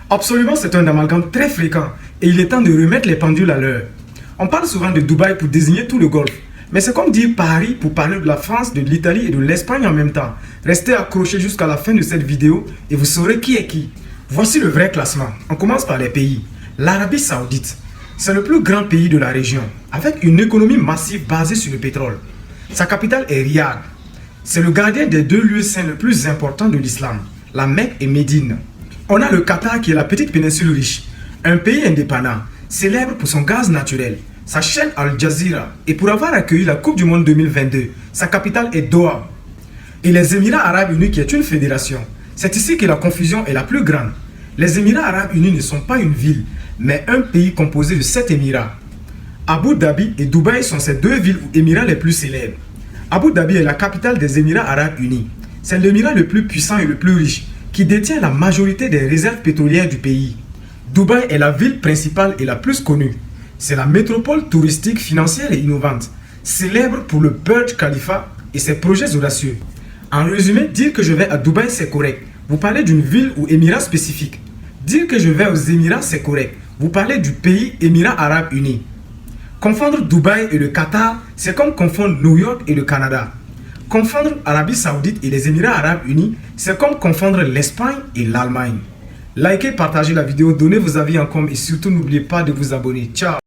Absolument, c'est un amalgame très fréquent et il est temps de remettre les pendules à l'heure. On parle souvent de Dubaï pour désigner tout le Golfe, mais c'est comme dire Paris pour parler de la France, de l'Italie et de l'Espagne en même temps. Restez accrochés jusqu'à la fin de cette vidéo et vous saurez qui est qui. Voici le vrai classement. On commence par les pays. L'Arabie Saoudite, c'est le plus grand pays de la région, avec une économie massive basée sur le pétrole. Sa capitale est Riyad. C'est le gardien des deux lieux saints le plus importants de l'islam, la Mecque et Médine. On a le Qatar qui est la petite péninsule riche, un pays indépendant, célèbre pour son gaz naturel, sa chaîne Al Jazeera et pour avoir accueilli la Coupe du Monde 2022. Sa capitale est Doha. Et les Émirats Arabes Unis qui est une fédération. C'est ici que la confusion est la plus grande. Les Émirats Arabes Unis ne sont pas une ville, mais un pays composé de 7 Émirats. Abu Dhabi et Dubaï sont ces deux villes ou Émirats les plus célèbres. Abu Dhabi est la capitale des Émirats Arabes Unis. C'est l'émirat le plus puissant et le plus riche, qui détient la majorité des réserves pétrolières du pays. Dubaï est la ville principale et la plus connue. C'est la métropole touristique, financière et innovante, célèbre pour le Burj Khalifa et ses projets audacieux. En résumé, dire que je vais à Dubaï, c'est correct. Vous parlez d'une ville ou émirat spécifique. Dire que je vais aux Émirats, c'est correct. Vous parlez du pays Émirats Arabes Unis. Confondre Dubaï et le Qatar, c'est comme confondre New York et le Canada. Confondre Arabie Saoudite et les Émirats Arabes Unis, c'est comme confondre l'Espagne et l'Allemagne. Likez, partagez la vidéo, donnez vos avis en com et surtout n'oubliez pas de vous abonner. Ciao!